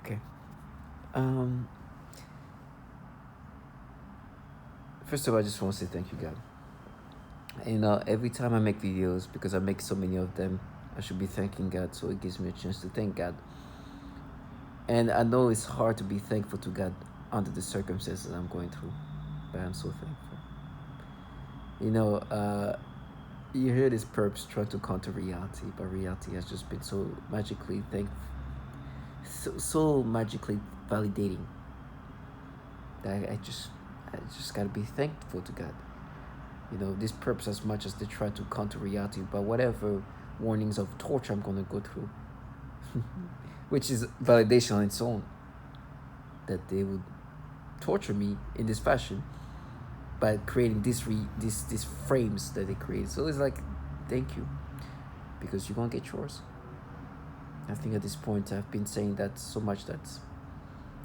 Okay. Um. First of all, I just want to say thank you, God. Every time I make videos, because I make so many of them, I should be thanking God. So it gives me a chance to thank God. And I know it's hard to be thankful to God under the circumstances I'm going through, but I'm so thankful. You know, you hear this perps try to counter reality, but reality has just been so magically so magically validating that I just gotta be thankful to God. This perps as much as they try to counter reality, but whatever warnings of torture I'm gonna go through, which is validation on its own, that they would torture me in this fashion by creating these frames that they create. So it's like, thank you, because you're gonna get yours. I think at this point I've been saying that so much that,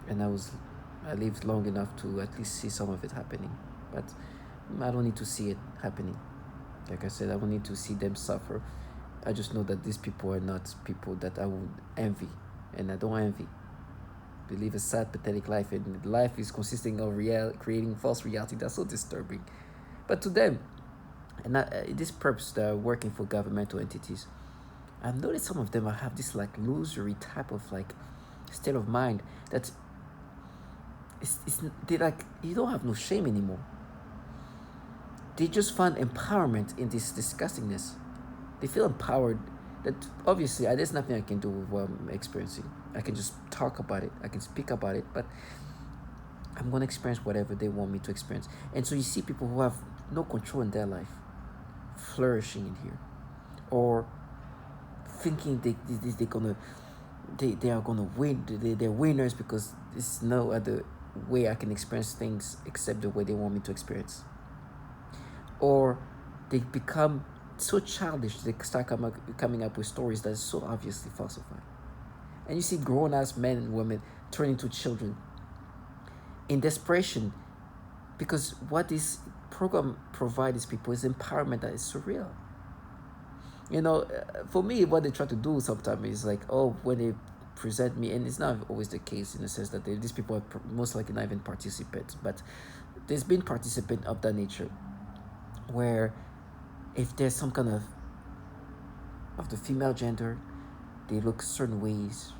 and I lived long enough to at least see some of it happening, but I don't need to see it happening. Like I said, I don't need to see them suffer. I just know that these people are not people that I would envy, and I don't envy. They live a sad, pathetic life, and life is consisting of creating false reality. That's so disturbing. But to them, and this perps that are working for governmental entities, I've noticed some of them have this like illusory type of like state of mind that they like, you don't have no shame anymore. They just find empowerment in this disgustingness. They feel empowered. That obviously there's nothing I can do with what I'm experiencing. I can just talk about it. I can speak about it, but I'm gonna experience whatever they want me to experience. And so you see people who have no control in their life flourishing in here, or thinking they are gonna win. They're winners because there's no other way I can experience things except the way they want me to experience. Or they become so childish they start coming up with stories that are so obviously falsified. And you see grown ass men and women turn into children in desperation, because what this program provides people is empowerment that is surreal. For me, what they try to do sometimes is like, oh, when they present me, and it's not always the case in the sense that these people are most likely not even participants, but there's been participant of that nature, where if there's some kind of the female gender, they look certain ways,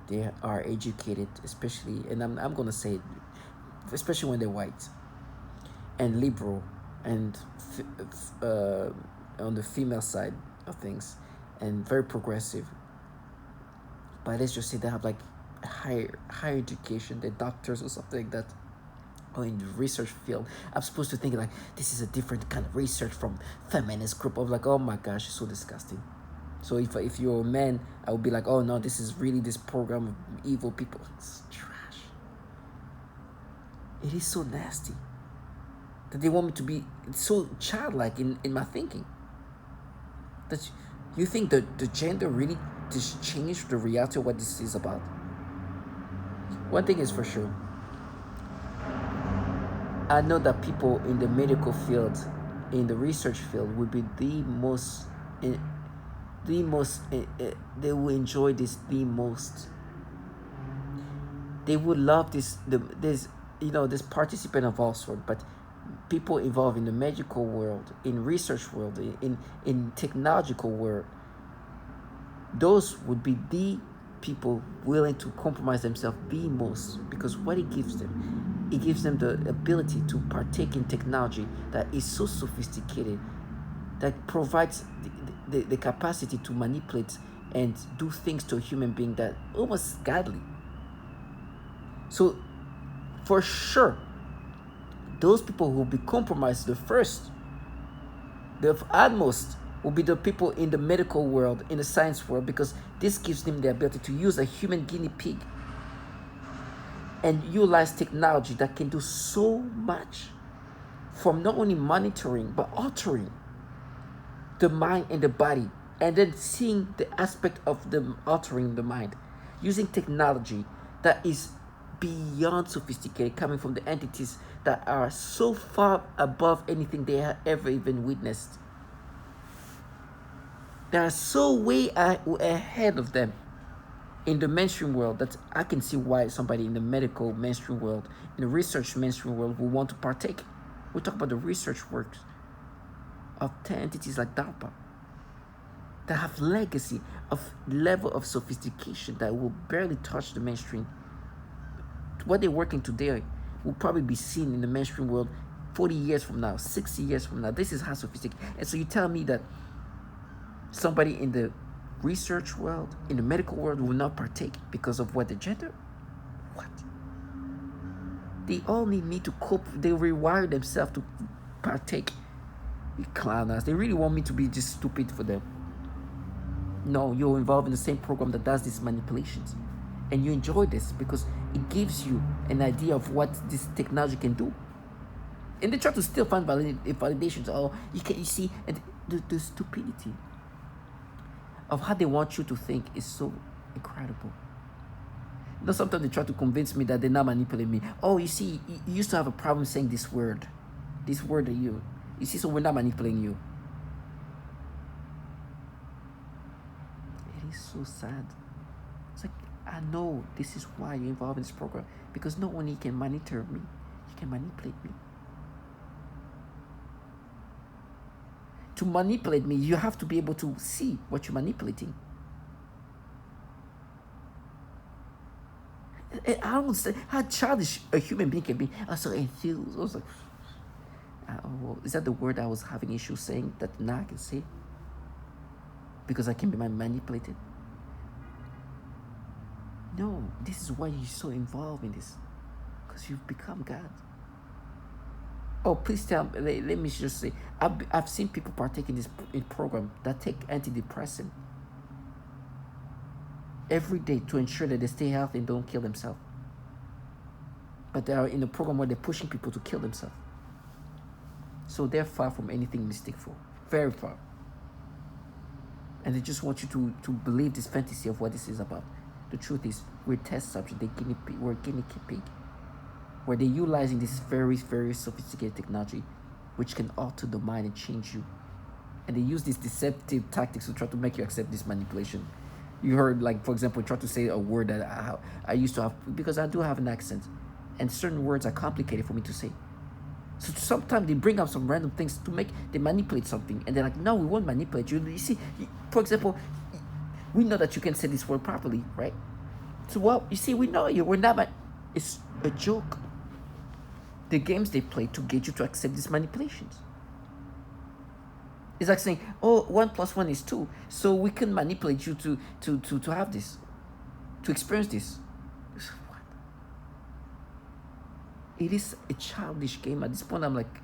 they are educated, especially, and I'm gonna say it, especially when they're white and liberal, and on the female side of things, and very progressive. But let's just say they have like higher education, they're doctors or something like that, or in the research field. I'm supposed to think like this is a different kind of research from feminist group. Of like, oh my gosh, it's so disgusting. So if you're a man, I would be like, oh no, this is really this program of evil people. It's trash. It is so nasty that they want me to be so childlike in my thinking. That you think that the gender really just changed the reality of what this is about. One thing is for sure, I know that people in the medical field, in the research field, would be eh, they will enjoy this the most. They would love this participant of all sorts, but people involved in the medical world, in research world, in technological world, those would be the people willing to compromise themselves the most, because what it gives them the ability to partake in technology that is so sophisticated, that provides the capacity to manipulate and do things to a human being that almost godly. So for sure, those people who will be compromised the first, the utmost, will be the people in the medical world, in the science world, because this gives them the ability to use a human guinea pig and utilize technology that can do so much, from not only monitoring but altering the mind and the body, and then seeing the aspect of the altering the mind using technology that is beyond sophisticated, coming from the entities that are so far above anything they have ever even witnessed. They are so way ahead of them. in the mainstream world, that I can see why somebody in the medical mainstream world, in the research mainstream world, will want to partake. We talk about the research works of 10 entities like DARPA that have legacy of level of sophistication that will barely touch the mainstream. What they're working today will probably be seen in the mainstream world 40 years from now, 60 years from now. This is how sophisticated. And so you tell me that somebody in the research world, in the medical world, will not partake because of what, the gender? What? They all need me to cope. They rewire themselves to partake. You clown ass. They really want me to be just stupid for them. No, you're involved in the same program that does these manipulations. And you enjoy this because it gives you an idea of what this technology can do. And they try to still find validations. Oh, you see, and the stupidity of how they want you to think is so incredible. You know, sometimes they try to convince me that they're not manipulating me. Oh, you see, you used to have a problem saying this word. This word that you see, so we're not manipulating you. It is so sad. It's like, I know this is why you're involved in this program, because no one can monitor me. You can manipulate me. To manipulate me, you have to be able to see what you're manipulating. I don't understand how childish a human being can be. I was so enthused. I was like, oh, is that the word I was having issues saying that now I can say? Because I can be manipulated? No, this is why you're so involved in this. Because you've become God. Oh, please tell me, let me just say, I've seen people partake in this program that take antidepressant every day to ensure that they stay healthy and don't kill themselves. But they are in a program where they're pushing people to kill themselves. So they're far from anything mysticful. Very far. And they just want you to believe this fantasy of what this is about. The truth is, we're test subjects. We're guinea pig. Where they're utilizing this very, very sophisticated technology, which can alter the mind and change you. And they use these deceptive tactics to try to make you accept this manipulation. You heard, like, for example, try to say a word that I used to have, because I do have an accent, and certain words are complicated for me to say. So sometimes they bring up some random things they manipulate something, and they're like, no, we won't manipulate you. You see, for example, we know that you can say this word properly, right? So, well, you see, we know you. We're not, it's a joke. The games they play to get you to accept these manipulations. It's like saying, oh, 1 + 1 is 2. So we can manipulate you to have this, to experience this. What? It is a childish game. At this point, I'm like,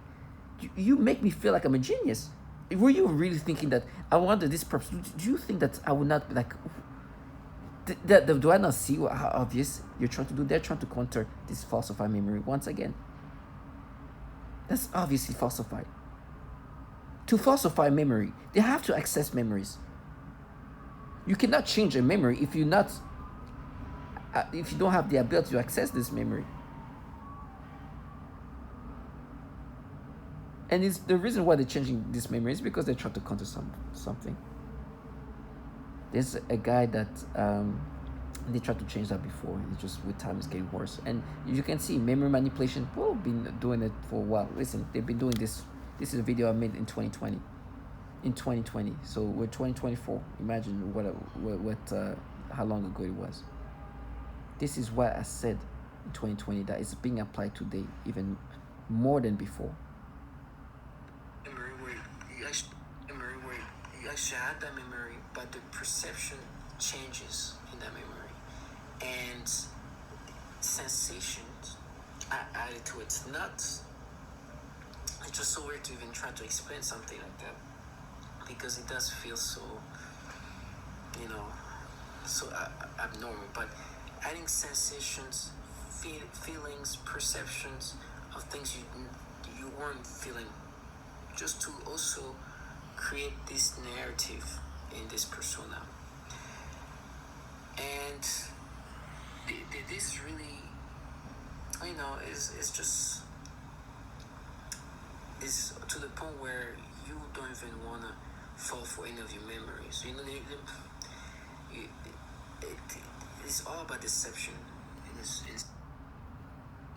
you make me feel like I'm a genius. Were you really thinking that I wanted this purpose? Do you think that I would not be like, do I not see how obvious you're trying to do? They're trying to counter this falsified memory once again. That's obviously falsified. To falsify memory, they have to access memories. You cannot change a memory if you don't have the ability to access this memory. And it's the reason why they're changing this memory is because they're trying to counter something. There's a guy that they tried to change that before. It's just with time it's getting worse. And you can see memory manipulation. People have been doing it for a while. Listen, they've been doing this. This is a video I made in 2020. In 2020, so we're 2024. Imagine how long ago it was. This is why I said in 2020 that it's being applied today even more than before. Memory where you actually have that memory, but the perception changes in that memory, and sensations are added to it. It's just so weird to even try to explain something like that, because it does feel so, so abnormal. But adding sensations, feelings, perceptions of things you weren't feeling, just to also create this narrative in this persona. And this really, is just is to the point where you don't even want to fall for any of your memories. it's all about deception. It's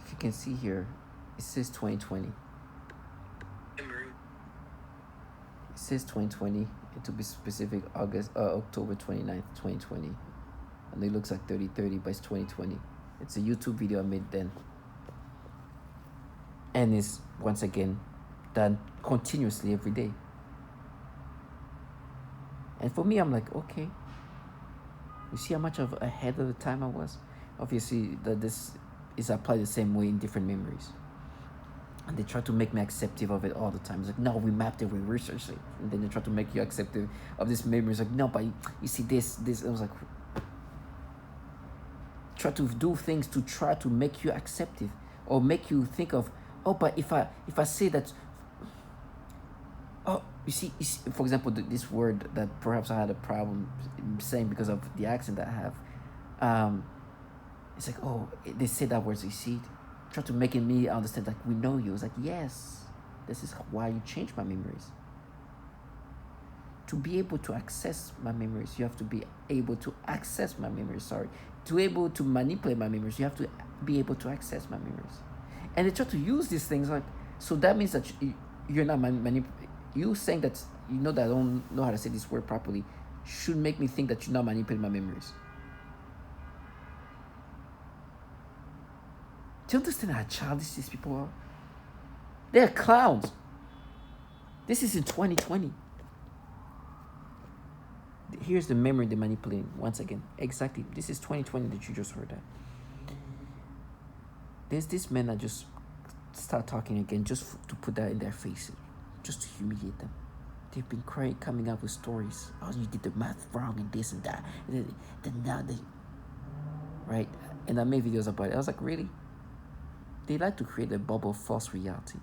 If you can see here, it says 2020. memory. It says 2020. And to be specific, October 29th, 2020. And it looks like 3030, but it's 2020. It's a YouTube video I made then. And it's, once again, done continuously every day. And for me, I'm like, okay. You see how much of ahead of the time I was? Obviously, that this is applied the same way in different memories. And they try to make me acceptive of it all the time. It's like, no, we mapped it, we researched it. And then they try to make you acceptive of this memory. It's like, no, but you see this. I was like, try to do things to try to make you acceptive, or make you think of, oh, but if I say that, oh, you see, for example, this word that perhaps I had a problem saying because of the accent that I have, it's like, oh, they say that word, so you see, try to make me understand, like, we know you. It's like, yes, this is why you change my memories. To be able to access my memories, you have to be able to access my memories. Sorry, to be able to manipulate my memories, you have to be able to access my memories. And they try to use these things, like, so that means that you're not you saying that you know that I don't know how to say this word properly should make me think that you're not manipulating my memories. Do you understand how childish these people are? They're clowns. This is in 2020. Here's the memory they're manipulating. Once again, exactly. This is 2020 that you just heard that. There's this men that just start talking again just to put that in their faces, just to humiliate them. They've been crying, coming up with stories. Oh, you did the math wrong and this and that. And then now they, right? And I made videos about it. I was like, really? They like to create a bubble of false reality.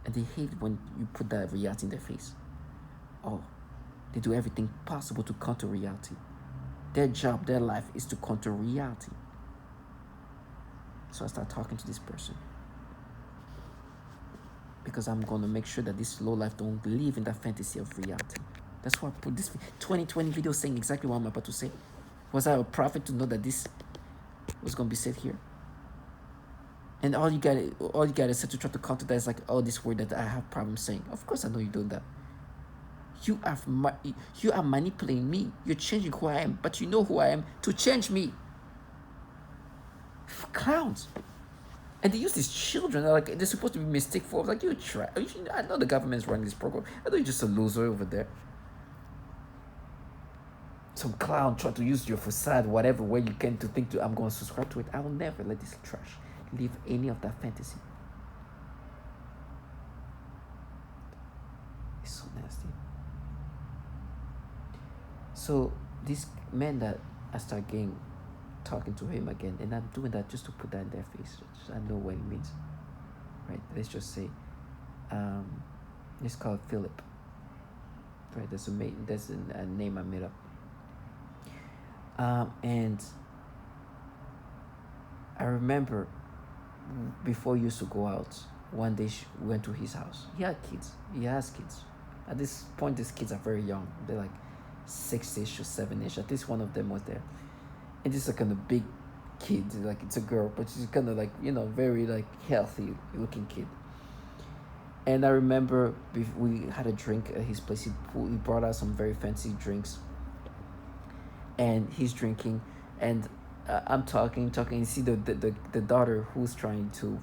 And they hate when you put that reality in their face. Oh, they do everything possible to counter reality. Their job, their life is to counter reality. So I start talking to this person, because I'm going to make sure that this low life don't live in that fantasy of reality. That's why I put this 2020 video saying exactly what I'm about to say. Was I a prophet to know that this was going to be said here? And all you gotta say to try to counter that is like, oh, this word that I have problems saying. Of course I know you're doing that. You are manipulating me. You're changing who I am, but you know who I am to change me. Clowns. And they use these children, like, they're supposed to be mistake for. Like, you try. I know the government's running this program. I know you're just a loser over there. Some clown try to use your facade, whatever way you can, to think I'm going to subscribe to it. I will never let this trash live any of that fantasy. It's so nasty. So this man that I start talking to him again, and I'm doing that just to put that in their face. I know what it means, right? Let's just say, let's call it Philip, right? That's a name I made up. And I remember before he used to go out, one day we went to his house. He had kids. He has kids. At this point, these kids are very young. They're like 6-ish or 7-ish. At least one of them was there. And this is a kind of big kid. Like, it's a girl, but she's kind of like, very like healthy looking kid. And I remember we had a drink at his place. He brought out some very fancy drinks. And he's drinking, and I'm talking. You see the daughter who's trying to,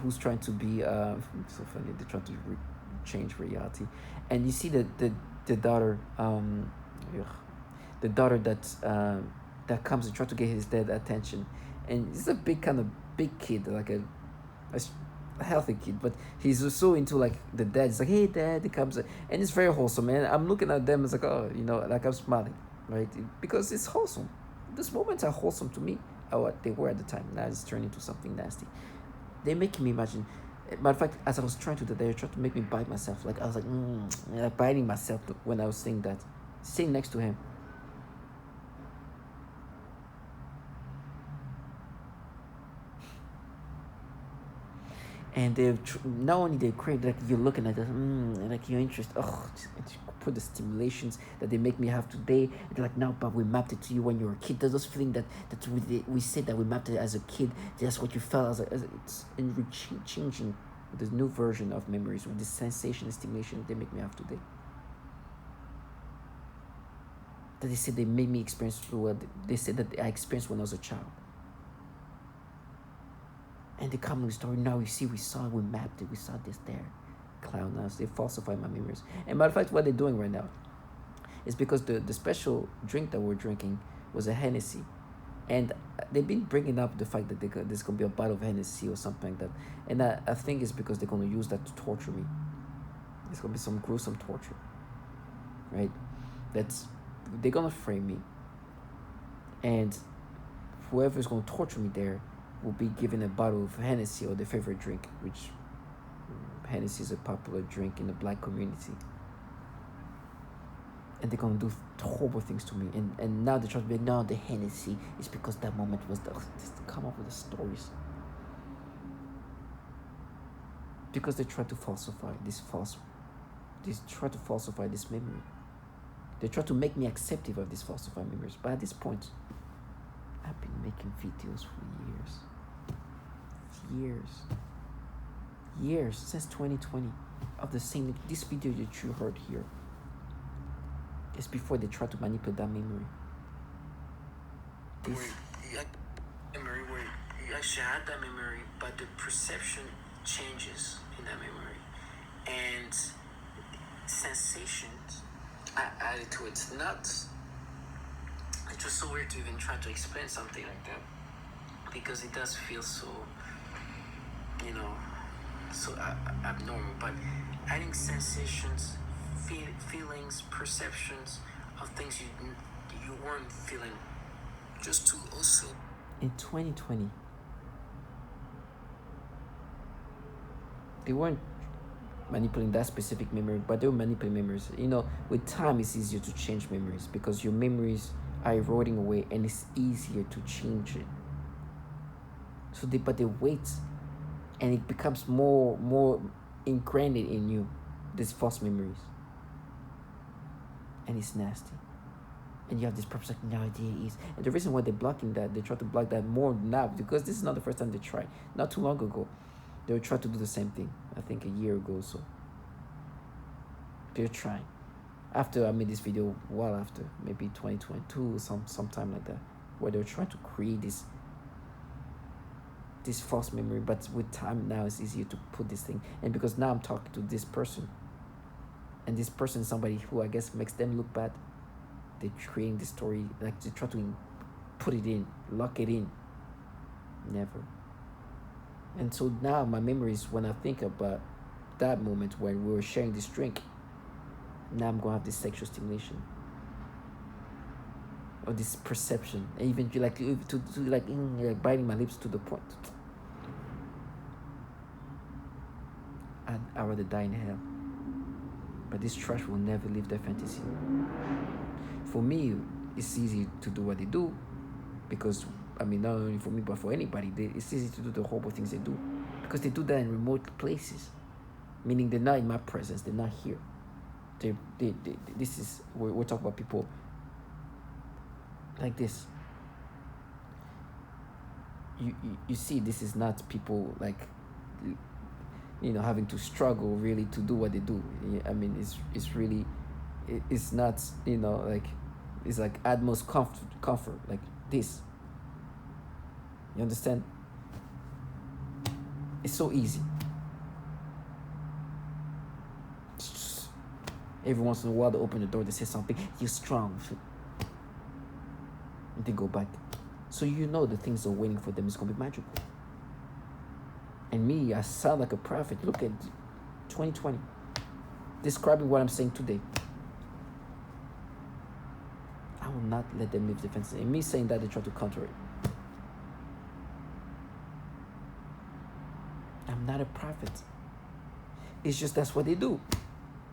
who's trying to be so funny. They're trying to change reality, and you see the daughter the daughter that comes and try to get his dad attention, and he's a big kid, like a healthy kid, but he's so into like the dad. He's like, hey dad, he comes, and it's very wholesome, and I'm looking at them. It's like, oh, like I'm smiling, right? Because it's wholesome. These moments are wholesome to me. What they were at the time. Now it's turning into something nasty. They make me imagine. Matter of fact, as I was trying to do that, they were trying to make me bite myself. Like, I was like, biting myself when I was saying that, sitting next to him. And not only they create, like you're looking at it, like your interest. Oh, put the stimulations that they make me have today. They're like, now, but we mapped it to you when you were a kid. There's this feeling that we said that we mapped it as a kid. That's what you felt as it's changing the new version of memories with the sensation and stimulation they make me have today. That they said they made me experience what they said that I experienced when I was a child. And they come with the story. Now you see, we saw it, we mapped it, we saw this there. Clown us, they falsify my memories. And matter of fact, what they're doing right now is because the special drink that we're drinking was a Hennessy. And they've been bringing up the fact that there's going to be a bottle of Hennessy or something like that. And I think it's because they're going to use that to torture me. It's going to be some gruesome torture. Right? They're going to frame me. And whoever's going to torture me there will be given a bottle of Hennessy or their favorite drink, which Hennessy is a popular drink in the black community. And they're going to do horrible things to me. And now they try to be, no, the Hennessy is because that moment was just come up with the stories. Because they try to falsify this memory. They try to make me acceptive of these falsified memories. But at this point, I've been making videos for years, since 2020, of the same. This video that you heard here is before they try to manipulate that memory. I had that memory, but the perception changes in that memory, and sensations I added to it. It's just so weird to even try to explain something like that, because it does feel so, so abnormal. But adding sensations, feelings, perceptions of things you weren't feeling, just to also. In 2020, they weren't manipulating that specific memory, but they were manipulating memories. With time, it's easier to change memories because your memories are eroding away, and it's easier to change it. But they wait, and it becomes more ingrained in you, these false memories, and it's nasty. And you have this purpose, like, no idea is. And the reason why they're blocking that, they try to block that more now, because this is not the first time they tried. Not too long ago, they would try to do the same thing. I think a year ago or so. They're trying. After I made this video, well after, maybe 2022 or sometime like that, where they're trying to create this false memory. But with time now, it's easier to put this thing. And because now I'm talking to this person, and this person is somebody who I guess makes them look bad, they're creating this story, like they try to put it in, lock it in. Never. And so now my memories, when I think about that moment when we were sharing this drink, now I'm going to have this sexual stimulation. Or this perception. And even like biting my lips to the point. I'd rather die in hell. But this trash will never leave their fantasy. For me, it's easy to do what they do, because not only for me but for anybody, it's easy to do the horrible things they do, because they do that in remote places, meaning they're not in my presence, they're not here. We're talking about people like this. You see, this is not people like having to struggle really to do what they do. It's really, it's not it's like utmost comfort like this. You understand? It's so easy. Every once in a while they open the door, they say something, you're strong, and they go back. So the things that are waiting for them is going to be magical. And me, I sound like a prophet. Look at 2020, describing what I'm saying today. I will not let them leave the fence. And me saying that, they try to counter it. I'm not a prophet. It's just that's what they do.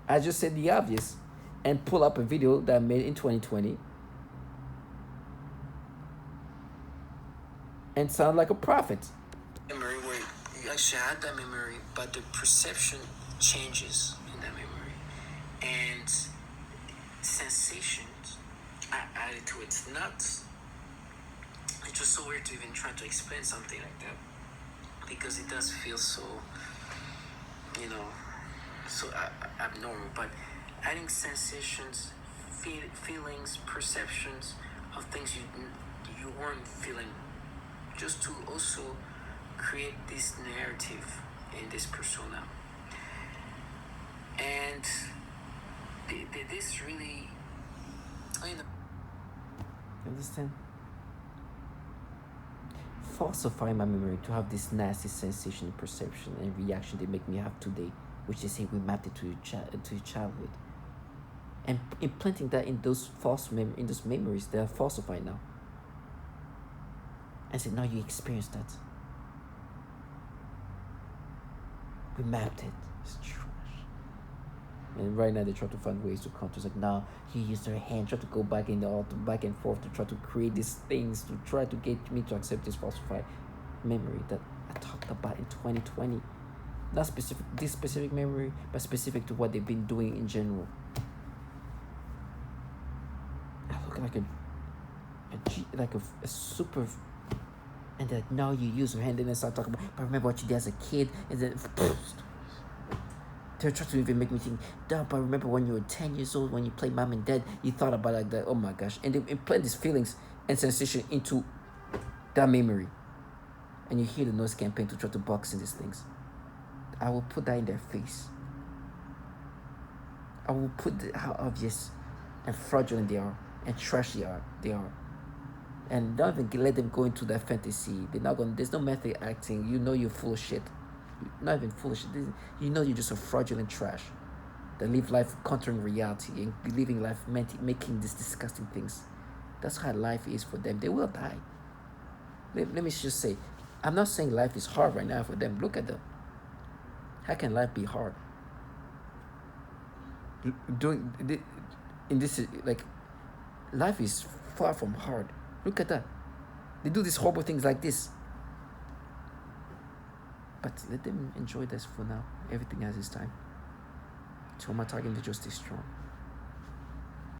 I just said the obvious and pull up a video that I made in 2020 and sound like a prophet. Memory where I shared that memory, but the perception changes in that memory, and sensations are added to it. It's not. It's just so weird to even try to explain something like that because it does feel so, you know, so abnormal. But adding sensations, feelings, perceptions of things you weren't feeling, just to also create this narrative in this persona. And this really, you know, You understand? Falsify my memory to have this nasty sensation, perception, and reaction they make me have today, which they say we mapped it to your childhood, and implanting that in those in those memories that are falsified now, and say now you experience that. We mapped it. It's trash. And right now they try to find ways to counter. It's like now he used her hand, try to go back in the altar, back and forth to try to create these things to try to get me to accept this falsified memory that I talked about in 2020. Not specific this specific memory, but specific to what they've been doing in general. I look like a super, and then now you use her hand and then start talking about, but remember what you did as a kid, and then they're trying to even make me think, duh, but remember when you were 10 years old, when you played mom and dad, you thought about like that, oh my gosh, and they implant these feelings and sensation into that memory, and you hear the noise campaign to try to box in these things. I will put that in their face. I will put how obvious and fraudulent they are and trashy they are. And don't even let them go into that fantasy. They're not going. There's no method acting. You know you're full of shit. Not even full of shit. You know you're just a fraudulent trash that live life countering reality and living life making these disgusting things. That's how life is for them. They will die. Let me just say, I'm not saying life is hard right now for them. Look at them. How can life be hard? Doing in this, like, life is far from hard. Look at that. They do these horrible things like this. But let them enjoy this for now. Everything has its time. So my target to just stay strong.